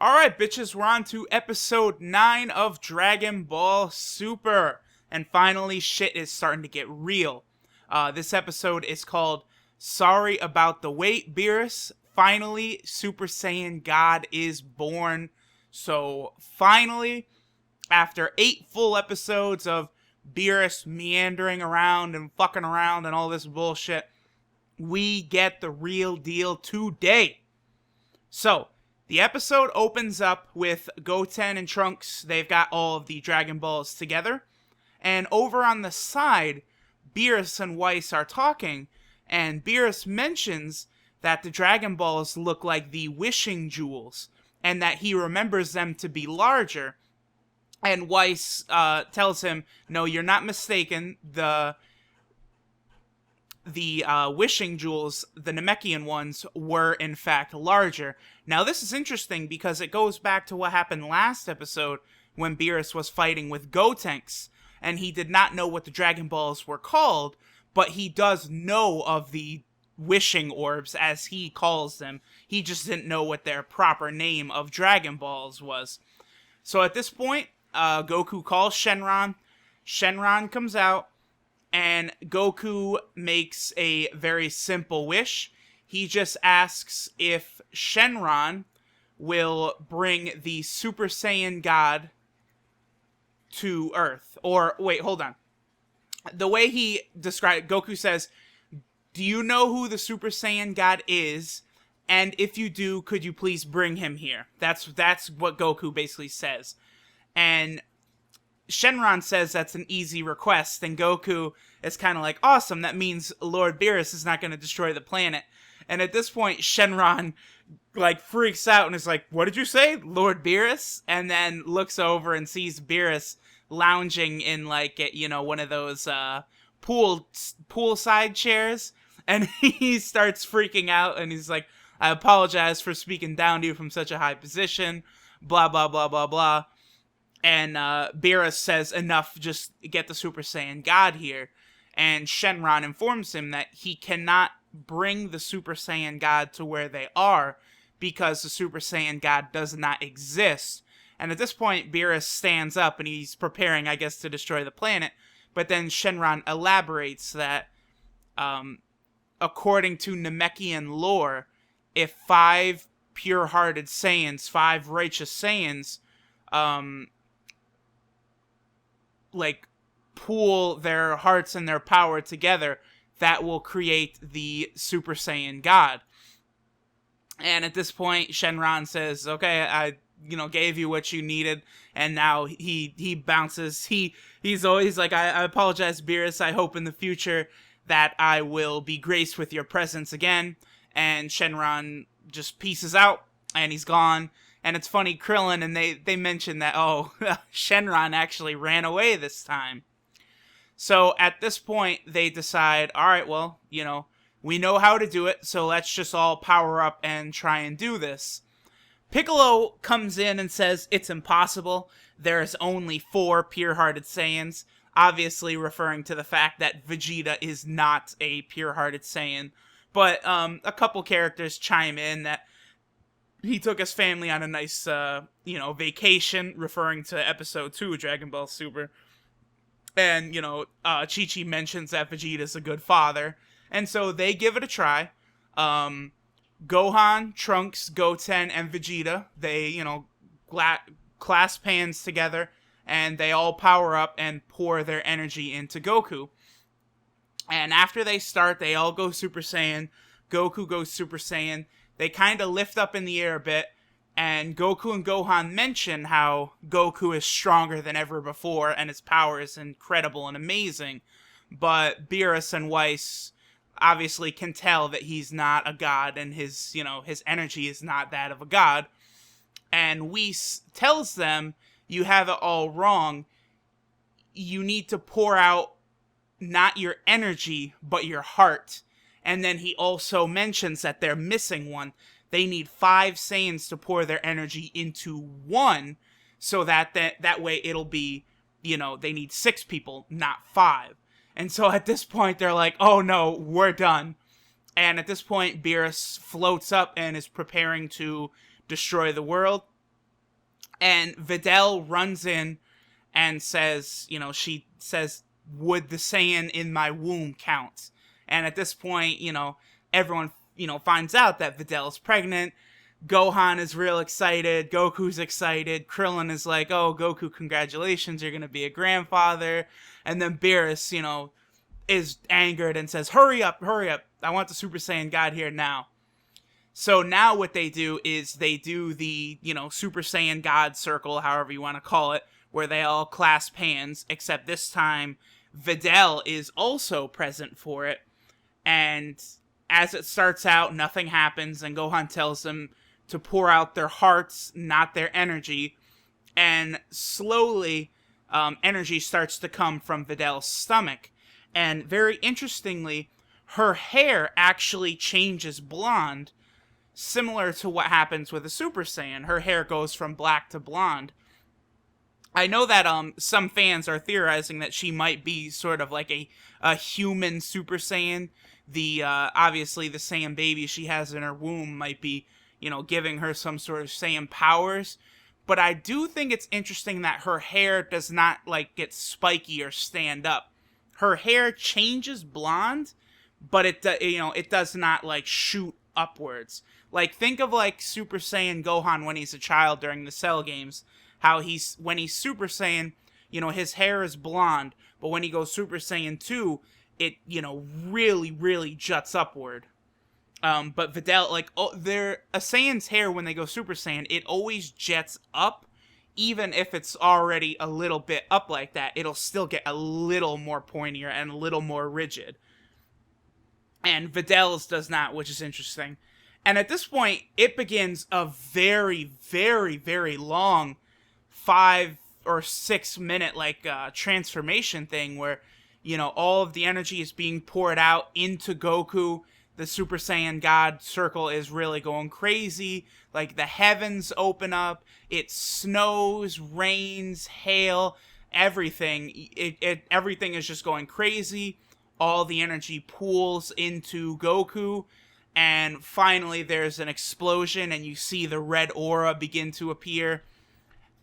Alright, bitches, we're on to episode 9 of Dragon Ball Super. And finally, shit is starting to get real. This episode is called Sorry About the Wait, Beerus. Finally, Super Saiyan God is born. So, finally, after 8 full episodes of Beerus meandering around and fucking around and all this bullshit, we get the real deal today. So, the episode opens up with Goten and Trunks. They've got all of the Dragon Balls together. And over on the side, Beerus and Whis are talking. And Beerus mentions that the Dragon Balls look like the wishing jewels. And that he remembers them to be larger. And Whis tells him, no, you're not mistaken. The wishing jewels, the Namekian ones, were in fact larger. Now this is interesting because it goes back to what happened last episode when Beerus was fighting with Gotenks, and he did not know what the Dragon Balls were called, but he does know of the wishing orbs, as he calls them. He just didn't know what their proper name of Dragon Balls was. So at this point, Goku calls Shenron. Shenron comes out, and Goku makes a very simple wish. He just asks if Shenron will bring the Super Saiyan God to Earth. Or, wait, hold on. The way he described Goku says, do you know who the Super Saiyan God is? And if you do, could you please bring him here? That's what Goku basically says. And Shenron says that's an easy request, and Goku is kind of like, awesome, that means Lord Beerus is not going to destroy the planet. And at this point, Shenron, freaks out and is like, what did you say, Lord Beerus? And then looks over and sees Beerus lounging in, one of those poolside chairs. And he starts freaking out, and he's like, I apologize for speaking down to you from such a high position, blah, blah, blah, blah, blah. And Beerus says, enough, just get the Super Saiyan God here. And Shenron informs him that he cannot bring the Super Saiyan God to where they are because the Super Saiyan God does not exist. And at this point, Beerus stands up and he's preparing, I guess, to destroy the planet. But then Shenron elaborates that, according to Namekian lore, if 5 pure-hearted Saiyans, 5 righteous Saiyans, pool their hearts and their power together, that will create the Super Saiyan God. And at this point, Shenron says, okay, I gave you what you needed, and now he bounces. He's always like, I apologize, Beerus, I hope in the future that I will be graced with your presence again. And Shenron just pieces out, and he's gone. And it's funny, Krillin, and they mention that, Shenron actually ran away this time. So at this point, they decide, alright, well, we know how to do it, so let's just all power up and try and do this. Piccolo comes in and says it's impossible. There's only 4 pure-hearted Saiyans, obviously referring to the fact that Vegeta is not a pure-hearted Saiyan. But a couple characters chime in that he took his family on a nice, vacation, referring to episode 2 of Dragon Ball Super. And, Chi-Chi mentions that Vegeta's a good father. And so they give it a try. Gohan, Trunks, Goten, and Vegeta, they, clasp hands together, and they all power up and pour their energy into Goku. And after they start, they all go Super Saiyan. Goku goes Super Saiyan. They kind of lift up in the air a bit, and Goku and Gohan mention how Goku is stronger than ever before, and his power is incredible and amazing. But Beerus and Whis obviously can tell that he's not a god, and his energy is not that of a god. And Whis tells them, you have it all wrong. You need to pour out not your energy, but your heart. And then he also mentions that they're missing one. They need 5 Saiyans to pour their energy into one, so that way it'll be, they need 6 people, not 5. And so at this point, they're like, oh no, we're done. And at this point, Beerus floats up and is preparing to destroy the world. And Videl runs in and says, she says, would the Saiyan in my womb count? And at this point, everyone, finds out that Videl's pregnant. Gohan is real excited. Goku's excited. Krillin is like, oh, Goku, congratulations, you're going to be a grandfather. And then Beerus, is angered and says, hurry up. I want the Super Saiyan God here now. So now what they do is they do the, Super Saiyan God circle, however you want to call it, where they all clasp hands, except this time Videl is also present for it. And as it starts out, nothing happens, and Gohan tells them to pour out their hearts, not their energy. And slowly, energy starts to come from Videl's stomach. And very interestingly, her hair actually changes blonde, similar to what happens with a Super Saiyan. Her hair goes from black to blonde. I know that some fans are theorizing that she might be sort of like a human Super Saiyan. The obviously the Saiyan baby she has in her womb might be, giving her some sort of Saiyan powers. But I do think it's interesting that her hair does not like get spiky or stand up. Her hair changes blonde, but it does not like shoot upwards. Like, think of like Super Saiyan Gohan when he's a child during the Cell games. How when he's Super Saiyan, his hair is blonde, but when he goes Super Saiyan 2, it, really, really juts upward. But Videl, like, a Saiyan's hair when they go Super Saiyan, it always jets up. Even if it's already a little bit up like that, it'll still get a little more pointier and a little more rigid. And Videl's does not, which is interesting. And at this point, it begins a very, very, very long 5 or 6 minute transformation thing where, all of the energy is being poured out into Goku. The Super Saiyan God circle is really going crazy. Like, the heavens open up. It snows, rains, hail, everything. Everything is just going crazy. All the energy pools into Goku. And finally, there's an explosion, and you see the red aura begin to appear.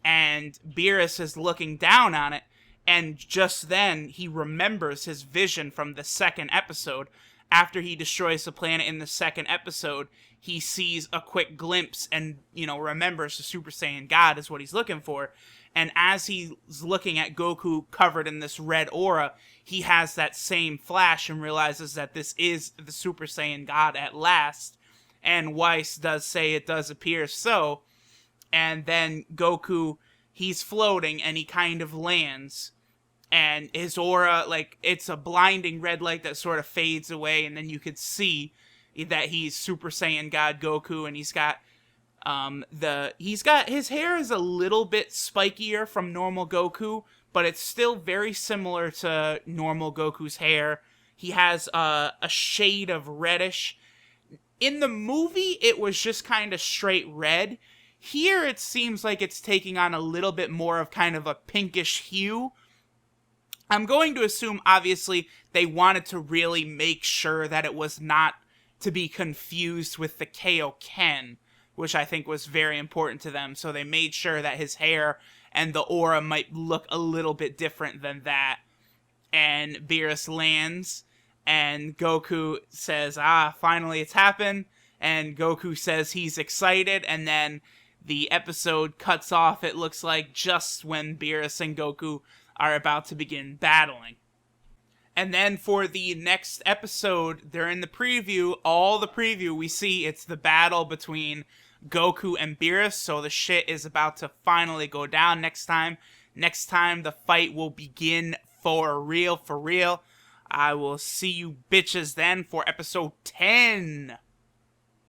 And Beerus is looking down on it. And just then, he remembers his vision from the second episode. After he destroys the planet in the second episode, he sees a quick glimpse and, remembers the Super Saiyan God is what he's looking for. And as he's looking at Goku covered in this red aura, he has that same flash and realizes that this is the Super Saiyan God at last. And Weiss does say it does appear so. And then Goku, he's floating and he kind of lands. And his aura, it's a blinding red light that sort of fades away, and then you could see that he's Super Saiyan God Goku, and he's got his hair is a little bit spikier from normal Goku, but it's still very similar to normal Goku's hair. He has a shade of reddish. In the movie, it was just kind of straight red. Here, it seems like it's taking on a little bit more of kind of a pinkish hue. I'm going to assume, obviously, they wanted to really make sure that it was not to be confused with the Kaioken, which I think was very important to them. So they made sure that his hair and the aura might look a little bit different than that. And Beerus lands, and Goku says, finally it's happened. And Goku says he's excited, and then the episode cuts off, it looks like, just when Beerus and Goku are about to begin battling. And then for the next episode, during the preview, all the preview, we see it's the battle between Goku and Beerus, so the shit is about to finally go down next time. Next time, the fight will begin for real, for real. I will see you bitches then for episode 10.